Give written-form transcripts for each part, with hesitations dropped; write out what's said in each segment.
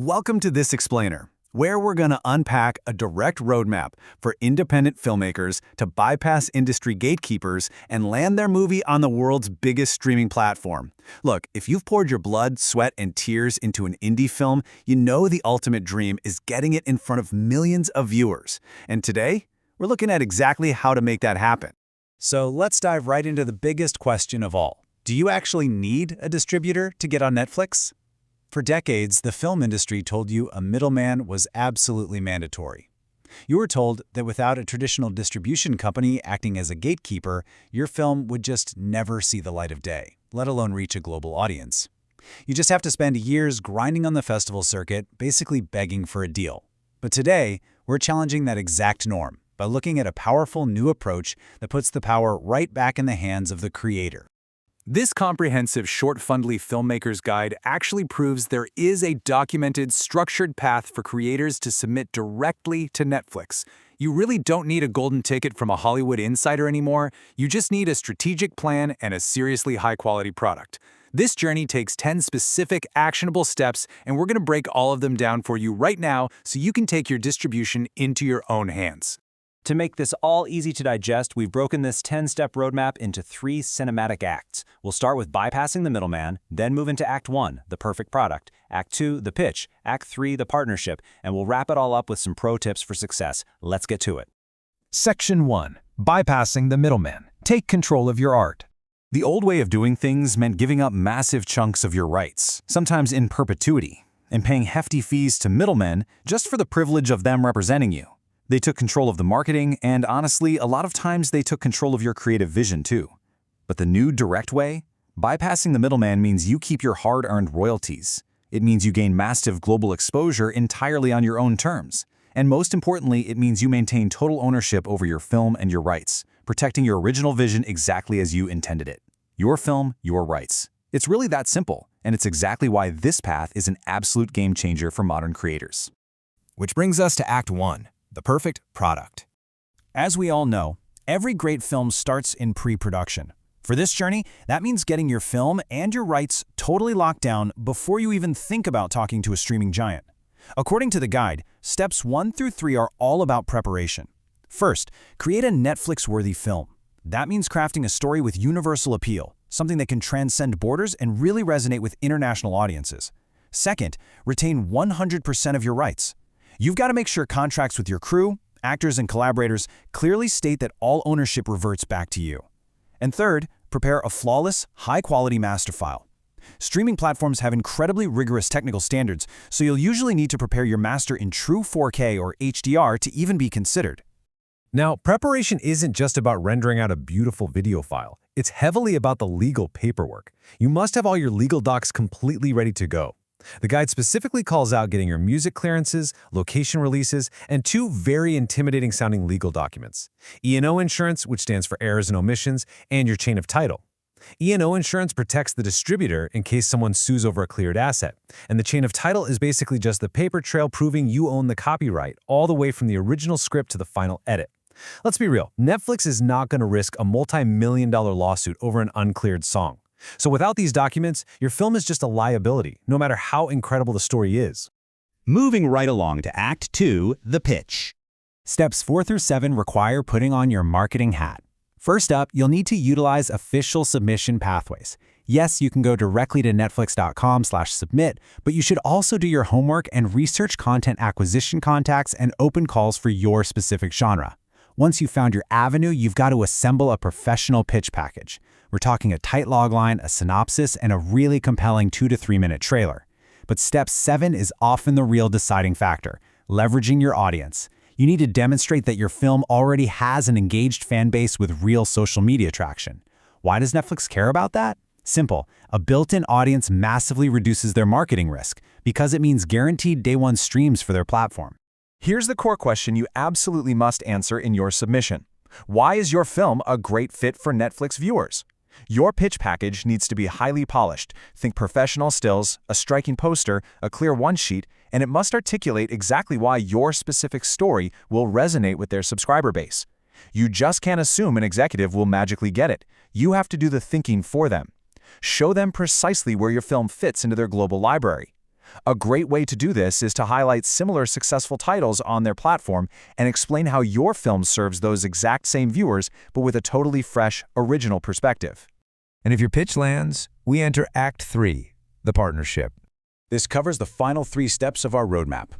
Welcome to This Explainer, where we're going to unpack a direct roadmap for independent filmmakers to bypass industry gatekeepers and land their movie on the world's biggest streaming platform. Look, if you've poured your blood, sweat, and tears into an indie film, you know the ultimate dream is getting it in front of millions of viewers. And today, we're looking at exactly how to make that happen. So let's dive right into the biggest question of all. Do you actually need a distributor to get on Netflix? For decades, the film industry told you a middleman was absolutely mandatory. You were told that without a traditional distribution company acting as a gatekeeper, your film would just never see the light of day, let alone reach a global audience. You just have to spend years grinding on the festival circuit, basically begging for a deal. But today, we're challenging that exact norm by looking at a powerful new approach that puts the power right back in the hands of the creator. This comprehensive Shortfundly Filmmakers Guide actually proves there is a documented, structured path for creators to submit directly to Netflix. You really don't need a golden ticket from a Hollywood insider anymore. You just need a strategic plan and a seriously high-quality product. This journey takes 10 specific, actionable steps, and we're going to break all of them down for you right now so you can take your distribution into your own hands. To make this all easy to digest, we've broken this 10-step roadmap into 3 cinematic acts. We'll start with bypassing the middleman, then move into Act 1, the perfect product, Act 2, the pitch, Act 3, the partnership, and we'll wrap it all up with some pro tips for success. Let's get to it. Section 1. Bypassing the middleman. Take control of your art. The old way of doing things meant giving up massive chunks of your rights, sometimes in perpetuity, and paying hefty fees to middlemen just for the privilege of them representing you. They took control of the marketing, and honestly, a lot of times they took control of your creative vision too. But the new direct way? Bypassing the middleman means you keep your hard-earned royalties. It means you gain massive global exposure entirely on your own terms. And most importantly, it means you maintain total ownership over your film and your rights, protecting your original vision exactly as you intended it. Your film, your rights. It's really that simple, and it's exactly why this path is an absolute game changer for modern creators. Which brings us to Act 1. The perfect product. As we all know, every great film starts in pre-production. For this journey, that means getting your film and your rights totally locked down before you even think about talking to a streaming giant. According to the guide, steps 1 through 3 are all about preparation. First, create a Netflix-worthy film. That means crafting a story with universal appeal, something that can transcend borders and really resonate with international audiences. Second, retain 100% of your rights. You've got to make sure contracts with your crew, actors, and collaborators clearly state that all ownership reverts back to you. And third, prepare a flawless, high-quality master file. Streaming platforms have incredibly rigorous technical standards, so you'll usually need to prepare your master in true 4K or HDR to even be considered. Now, preparation isn't just about rendering out a beautiful video file. It's heavily about the legal paperwork. You must have all your legal docs completely ready to go. The guide specifically calls out getting your music clearances, location releases, and 2 very intimidating-sounding legal documents. E&O insurance, which stands for errors and omissions, and your chain of title. E&O insurance protects the distributor in case someone sues over a cleared asset, and the chain of title is basically just the paper trail proving you own the copyright all the way from the original script to the final edit. Let's be real, Netflix is not going to risk a multi-million-dollar lawsuit over an uncleared song. So without these documents, your film is just a liability, no matter how incredible the story is. Moving right along to Act 2, the pitch. Steps 4 through 7 require putting on your marketing hat. First up, you'll need to utilize official submission pathways. Yes, you can go directly to netflix.com/submit, but you should also do your homework and research content acquisition contacts and open calls for your specific genre. Once you've found your avenue, you've got to assemble a professional pitch package. We're talking a tight logline, a synopsis, and a really compelling 2 to 3 minute trailer. But step 7 is often the real deciding factor, leveraging your audience. You need to demonstrate that your film already has an engaged fan base with real social media traction. Why does Netflix care about that? Simple. A built-in audience massively reduces their marketing risk because it means guaranteed day 1 streams for their platform. Here's the core question you absolutely must answer in your submission. Why is your film a great fit for Netflix viewers? Your pitch package needs to be highly polished. Think professional stills, a striking poster, a clear one-sheet, and it must articulate exactly why your specific story will resonate with their subscriber base. You just can't assume an executive will magically get it. You have to do the thinking for them. Show them precisely where your film fits into their global library. A great way to do this is to highlight similar successful titles on their platform and explain how your film serves those exact same viewers, but with a totally fresh, original perspective. And if your pitch lands, we enter Act 3, the partnership. This covers the final 3 steps of our roadmap.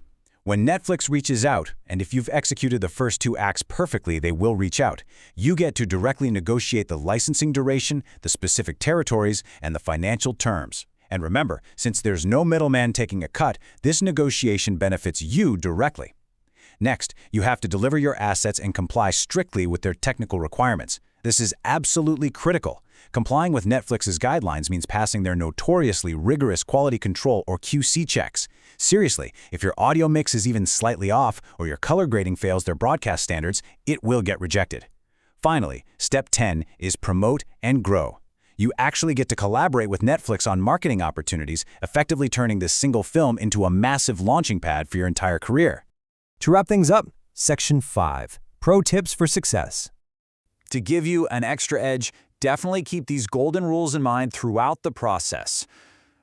When Netflix reaches out, and if you've executed the first 2 acts perfectly, they will reach out, you get to directly negotiate the licensing duration, the specific territories, and the financial terms. And remember, since there's no middleman taking a cut, this negotiation benefits you directly. Next, you have to deliver your assets and comply strictly with their technical requirements. This is absolutely critical. Complying with Netflix's guidelines means passing their notoriously rigorous quality control or QC checks. Seriously, if your audio mix is even slightly off or your color grading fails their broadcast standards, it will get rejected. Finally, step 10 is promote and grow. You actually get to collaborate with Netflix on marketing opportunities, effectively turning this single film into a massive launching pad for your entire career. To wrap things up, Section 5, Pro Tips for Success. To give you an extra edge, definitely keep these golden rules in mind throughout the process.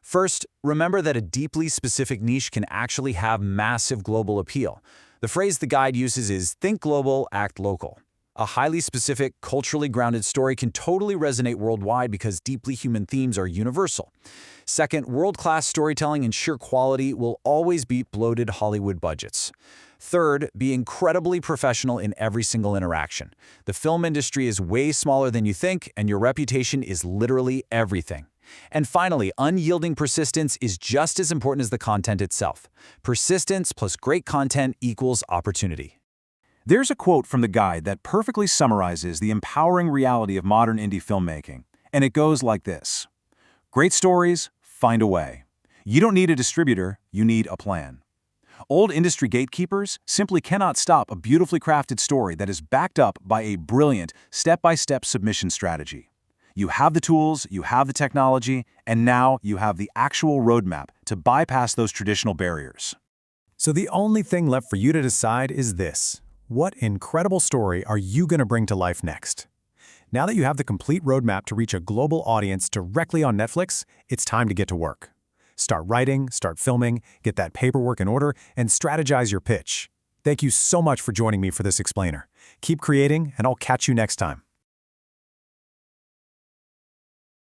First, remember that a deeply specific niche can actually have massive global appeal. The phrase the guide uses is think global, act local. A highly specific, culturally grounded story can totally resonate worldwide because deeply human themes are universal. Second, world-class storytelling and sheer quality will always beat bloated Hollywood budgets. Third, be incredibly professional in every single interaction. The film industry is way smaller than you think, and your reputation is literally everything. And finally, unyielding persistence is just as important as the content itself. Persistence plus great content equals opportunity. There's a quote from the guide that perfectly summarizes the empowering reality of modern indie filmmaking, and it goes like this. Great stories, find a way. You don't need a distributor, you need a plan. Old industry gatekeepers simply cannot stop a beautifully crafted story that is backed up by a brilliant step-by-step submission strategy. You have the tools, you have the technology, and now you have the actual roadmap to bypass those traditional barriers. So the only thing left for you to decide is this. What incredible story are you going to bring to life next? Now that you have the complete roadmap to reach a global audience directly on Netflix, it's time to get to work. Start writing, start filming, get that paperwork in order, and strategize your pitch. Thank you so much for joining me for this explainer. Keep creating, and I'll catch you next time.